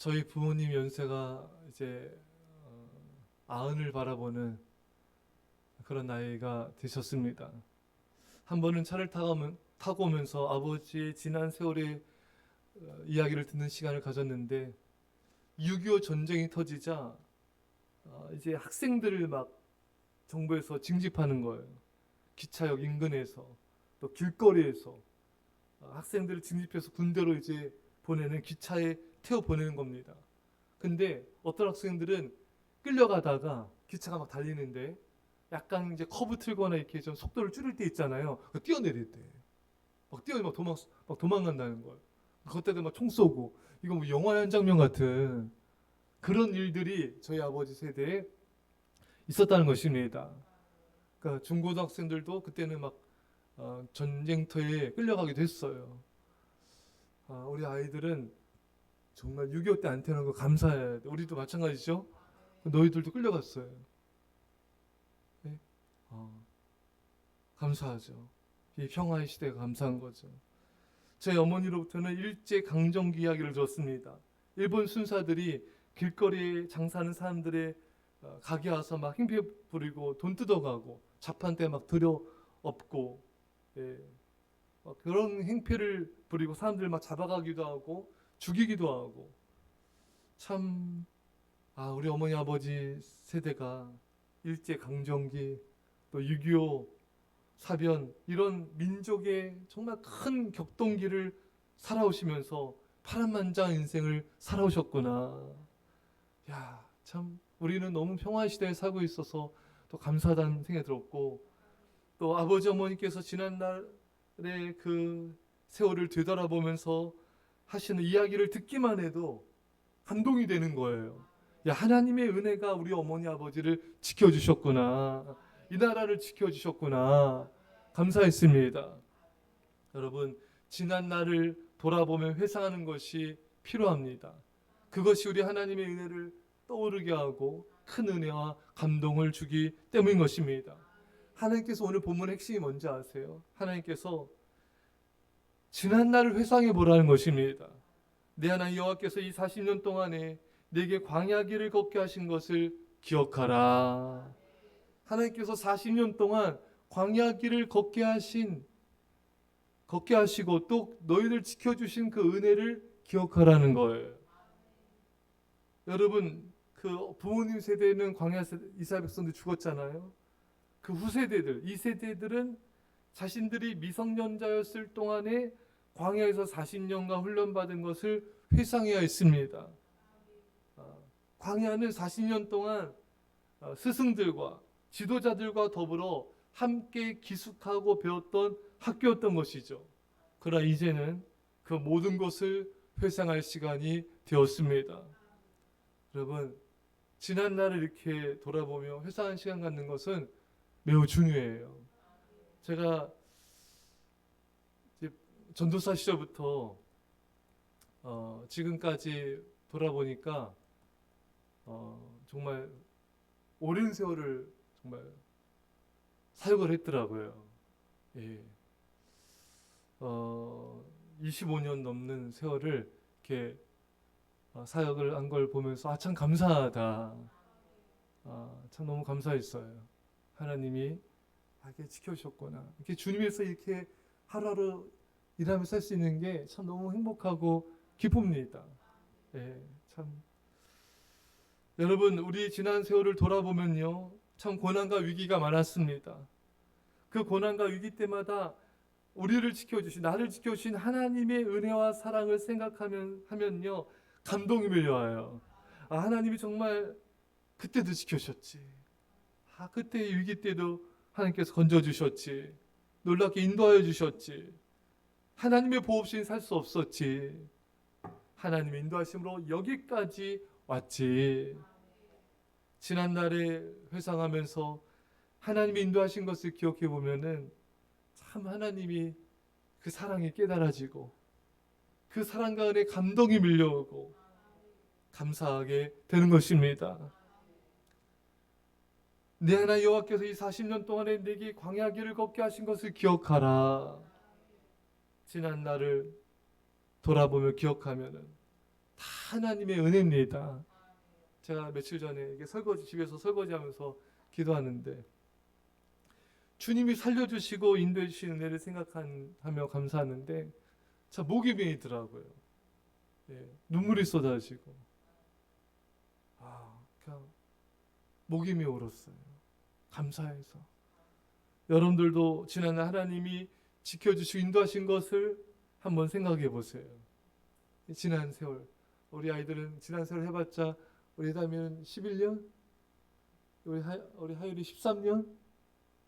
저희 부모님 연세가 이제 아흔을 바라보는 그런 나이가 되셨습니다. 한 번은 차를 타고 오면서 아버지의 지난 세월의 이야기를 듣는 시간을 가졌는데 6.25 전쟁이 터지자 이제 학생들을 막 정부에서 징집하는 거예요. 기차역 인근에서 또 길거리에서 학생들을 징집해서 군대로 이제 보내는 기차에 태워 보내는 겁니다. 근데 어떤 학생들은 끌려가다가 기차가 막 달리는데 약간 이제 커브 틀거나 이렇게 좀 속도를 줄일 때 있잖아요. 뛰어내릴 때. 막 도망간다는 거예요. 그때도 막 총 쏘고 이거 뭐 영화 한 장면 같은 그런 일들이 저희 아버지 세대에 있었다는 것입니다. 그러니까 중고등학생들도 그때는 막 전쟁터에 끌려가기도 했어요. 우리 아이들은 정말 6.25 때 안 태어난 거 감사해야 돼. 우리도 마찬가지죠. 너희들도 끌려갔어요. 네? 감사하죠. 이 평화의 시대가 감사한 거죠. 저희 어머니로부터는 일제 강점기 이야기를 들었습니다. 일본 순사들이 길거리에 장사하는 사람들의 가게 와서 막 행패 부리고 돈 뜯어가고 자판대 막 들여 엎고 예, 그런 행패를 부리고 사람들 막 잡아가기도 하고 죽이기도 하고 참 우리 어머니 아버지 세대가 일제 강점기 또 6.25 사변 이런 민족의 정말 큰 격동기를 살아오시면서 파란만장한 인생을 살아오셨구나. 야, 참 우리는 너무 평화의 시대에 살고 있어서 또 감사하다는 생각이 들었고 또 아버지 어머니께서 지난날의 그 세월을 되돌아보면서 하시는 이야기를 듣기만 해도 감동이 되는 거예요. 야, 하나님의 은혜가 우리 어머니 아버지를 지켜주셨구나. 이 나라를 지켜주셨구나. 감사했습니다. 여러분, 지난 날을 돌아보며 회상하는 것이 필요합니다. 그것이 우리 하나님의 은혜를 떠오르게 하고 큰 은혜와 감동을 주기 때문인 것입니다. 하나님께서 오늘 본문의 핵심이 뭔지 아세요? 하나님께서 지난 날을 회상해 보라는 것입니다. 내 하나님 여호와께서 이 40년 동안에 내게 광야 길을 걷게 하신 것을 기억하라. 하나님께서 40년 동안 광야 길을 걷게 하시고 또 너희를 지켜주신 그 은혜를 기억하라는 거예요. 여러분, 그 부모님 세대는 광야 세대 이스라엘 백성들 죽었잖아요. 그 후세대들, 이 세대들은 자신들이 미성년자였을 동안에 광야에서 40년간 훈련받은 것을 회상해야 했습니다. 광야는 40년 동안 스승들과 지도자들과 더불어 함께 기숙하고 배웠던 학교였던 것이죠. 그러나 이제는 그 모든 것을 회상할 시간이 되었습니다. 여러분, 지난 날을 이렇게 돌아보며 회상한 시간 갖는 것은 매우 중요해요. 제가 이제 전도사 시절부터 지금까지 돌아보니까 정말 오랜 세월을 정말 사역을 했더라고요. 예. 25년 넘는 세월을 이렇게 사역을 한 걸 보면서 참 감사하다. 참 너무 감사했어요. 하나님이 이렇게 지켜주셨구나. 이렇게 주님에서 이렇게 하루하루 일하며 살 수 있는 게 참 너무 행복하고 기쁩니다. 예, 참. 여러분, 우리 지난 세월을 돌아보면요, 참 고난과 위기가 많았습니다. 그 고난과 위기 때마다 우리를 지켜주신, 나를 지켜주신 하나님의 은혜와 사랑을 생각하면요, 감동이 밀려와요. 하나님이 정말 그때도 지켜주셨지. 그때의 위기 때도 하나님께서 건져주셨지. 놀랍게 인도하여 주셨지. 하나님의 보호 없이는 살 수 없었지. 하나님의 인도하심으로 여기까지 왔지. 지난날에 회상하면서 하나님이 인도하신 것을 기억해 보면은 참 하나님이 그 사랑이 깨달아지고 그 사랑과 은혜 감동이 밀려오고 감사하게 되는 것입니다. 내 하나님 여호와께서 이 40년 동안에 내게 광야 길을 걷게 하신 것을 기억하라. 지난 날을 돌아보며 기억하면은 다 하나님의 은혜입니다. 제가 며칠 전에 이게 집에서 설거지하면서 기도하는데 주님이 살려주시고 인도해 주신 은혜를 생각하며 감사하는데 참 목이 메이더라고요. 눈물이 쏟아지고 그냥 목이 메어올었어요. 감사해서. 여러분들도 지난해 하나님이 지켜주시고 인도하신 것을 한번 생각해 보세요. 지난 세월, 우리 아이들은 지난 세월 해봤자 우리 다미는 11년, 우리 하율이 13년,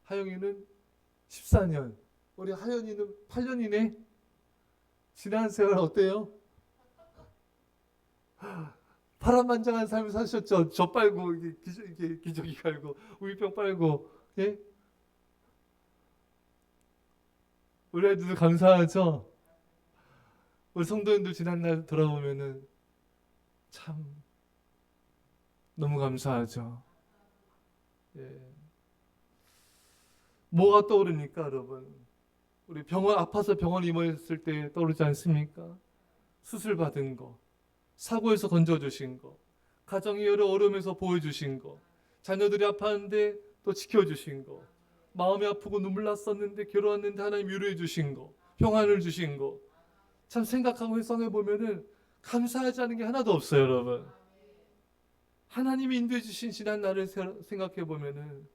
하영이는 14년, 우리 하연이는 8년이네. 지난 세월 어때요? 파란만장한 삶을 사셨죠. 저 빨고 기저귀 갈고 우유병 빨고. 예? 우리 아이들도 감사하죠. 우리 성도님들 지난날 돌아보면은 참 너무 감사하죠. 예. 뭐가 떠오릅니까, 여러분? 우리 아파서 병원 입원했을 때 떠오르지 않습니까? 수술 받은 거, 사고에서 건져주신 거, 가정이 여러 어려움에서 보여주신 거, 자녀들이 아팠는데 또 지켜주신 거, 마음이 아프고 눈물 났었는데 괴로웠는데 하나님 위로해 주신 거, 평안을 주신 거, 참 생각하고 회상해 보면은 감사하지 않은 게 하나도 없어요, 여러분. 하나님이 인도해 주신 지난 날을 생각해 보면은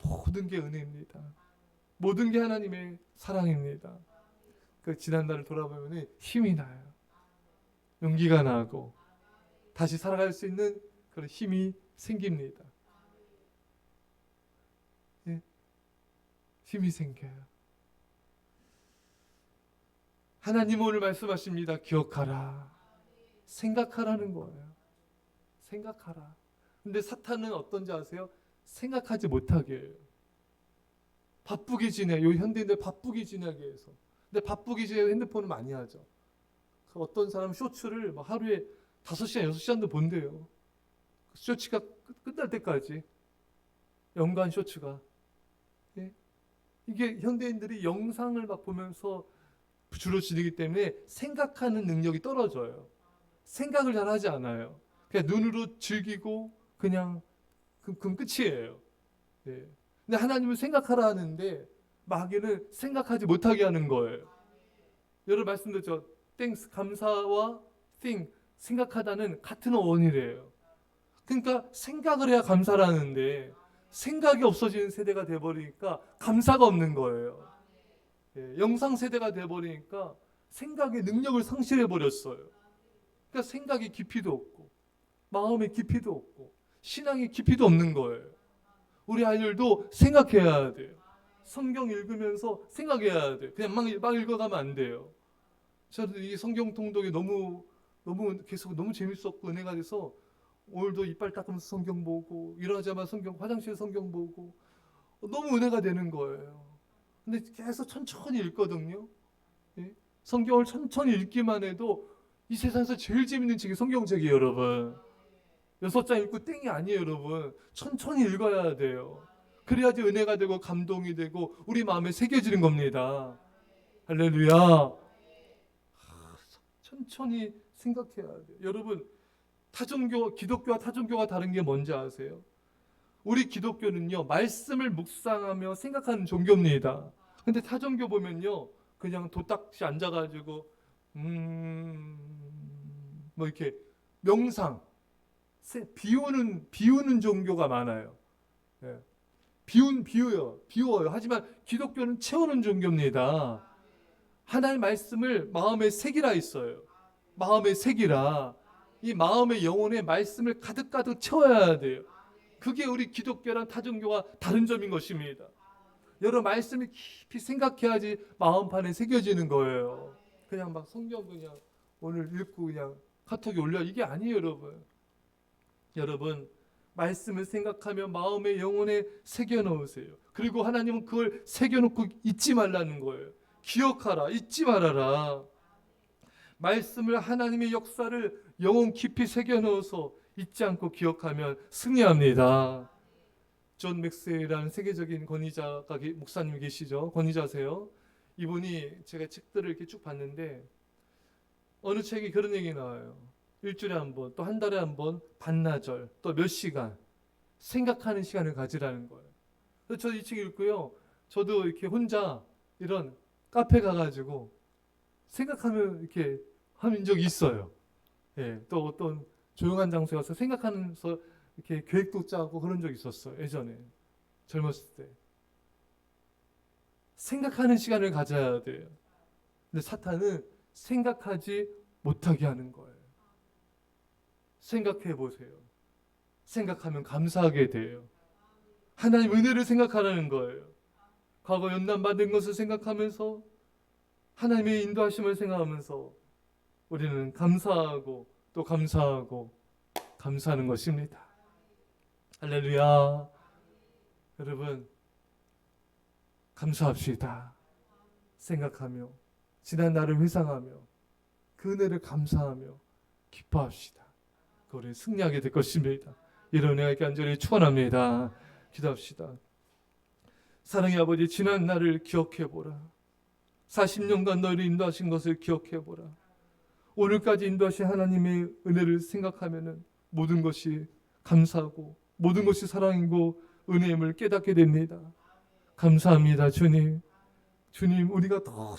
모든 게 은혜입니다. 모든 게 하나님의 사랑입니다. 그 지난 날을 돌아보면 힘이 나요. 용기가 나고 다시 살아갈 수 있는 그런 힘이 생깁니다. 예? 힘이 생겨요. 하나님 오늘 말씀하십니다. 기억하라. 생각하라는 거예요. 생각하라. 근데 사탄은 어떤지 아세요? 생각하지 못하게 해요. 바쁘게 지내. 요 현대인들 바쁘게 지내게 해서. 근데 바쁘게 지내 핸드폰을 많이 하죠. 어떤 사람 쇼츠를 하루에 5시간, 6시간도 본대요. 쇼츠가 끝날 때까지. 연간 쇼츠가. 예? 이게 현대인들이 영상을 막 보면서 주로 지내기 때문에 생각하는 능력이 떨어져요. 생각을 잘 하지 않아요. 그냥 눈으로 즐기고 그냥 그럼 끝이에요. 예. 근데 하나님은 생각하라 하는데 마귀는 생각하지 못하게 하는 거예요. 여러분 말씀드렸죠. thanks, 감사와 think, 생각하다는 같은 어원이래요. 그러니까 생각을 해야 감사를 하는데 생각이 없어지는 세대가 돼버리니까 감사가 없는 거예요. 예, 영상 세대가 돼버리니까 생각의 능력을 상실해버렸어요. 그러니까 생각의 깊이도 없고 마음의 깊이도 없고 신앙의 깊이도 없는 거예요. 우리 아이들도 생각해야 돼요. 성경 읽으면서 생각해야 돼요. 그냥 막 읽어가면 안 돼요. 저도 이 성경 통독이 너무 계속 너무 재밌었고 은혜가 돼서 오늘도 이빨 닦으면서 성경 보고 일어나자마자 화장실 성경 보고 너무 은혜가 되는 거예요. 근데 계속 천천히 읽거든요. 예? 성경을 천천히 읽기만 해도 이 세상에서 제일 재밌는 책이 성경책이에요, 여러분. 6장 읽고 땡이 아니에요, 여러분. 천천히 읽어야 돼요. 그래야지 은혜가 되고 감동이 되고 우리 마음에 새겨지는 겁니다. 할렐루야. 천천히 생각해야 돼요. 여러분, 기독교와 타종교가 다른 게 뭔지 아세요? 우리 기독교는요, 말씀을 묵상하며 생각하는 종교입니다. 근데 타종교 보면요, 그냥 도딱지 앉아가지고, 이렇게 명상, 비우는 종교가 많아요. 예. 비워요. 하지만 기독교는 채우는 종교입니다. 하나님의 말씀을 마음에 새기라 있어요. 마음에 새기라. 이 마음의 영혼에 말씀을 가득가득 채워야 돼요. 그게 우리 기독교랑 타종교가 다른 점인 것입니다. 여러 말씀을 깊이 생각해야지 마음판에 새겨지는 거예요. 그냥 막 성경 그냥 오늘 읽고 그냥 카톡에 올려 이게 아니에요, 여러분. 여러분 말씀을 생각하며 마음의 영혼에 새겨 넣으세요. 그리고 하나님은 그걸 새겨 놓고 잊지 말라는 거예요. 기억하라, 잊지 말아라. 말씀을 하나님의 역사를 영혼 깊이 새겨 넣어서 잊지 않고 기억하면 승리합니다. 존 맥스웰이라는 세계적인 권위자가 목사님이 계시죠. 권위자세요. 이분이 제가 책들을 이렇게 쭉 봤는데 어느 책이 그런 얘기 나와요. 일주일에 한 번, 또 한 달에 한 번, 반나절, 또 몇 시간 생각하는 시간을 가지라는 거예요. 그래서 저도 이 책 읽고요. 저도 이렇게 혼자 이런 카페 가가지고 생각하면 이렇게 하는 적이 있어요. 예, 또 어떤 조용한 장소에 가서 생각하면서 이렇게 계획도 짜고 그런 적이 있었어요. 예전에 젊었을 때 생각하는 시간을 가져야 돼요. 근데 사탄은 생각하지 못하게 하는 거예요. 생각해 보세요. 생각하면 감사하게 돼요. 하나님 은혜를 생각하라는 거예요. 과거 연단 받은 것을 생각하면서 하나님의 인도하심을 생각하면서 우리는 감사하고 또 감사하고 감사하는 것입니다. 할렐루야. 여러분 감사합시다. 생각하며 지난 날을 회상하며 그 은혜를 감사하며 기뻐합시다. 우리 승리하게 될 것입니다. 이런 은혜가 간절히 축원합니다. 기도합시다. 사랑의 아버지, 지난 날을 기억해보라. 40년간 너희를 인도하신 것을 기억해보라. 오늘까지 인도하신 하나님의 은혜를 생각하면 모든 것이 감사하고 모든 것이 사랑이고 은혜임을 깨닫게 됩니다. 감사합니다. 주님, 우리가 더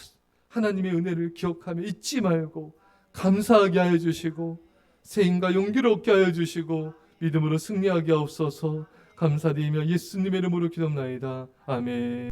하나님의 은혜를 기억하며 잊지 말고 감사하게 하여 주시고 세임과 용기를 얻게 하여 주시고 믿음으로 승리하게 하옵소서. 감사드리며 예수님의 이름으로 기도합나이다. 아멘.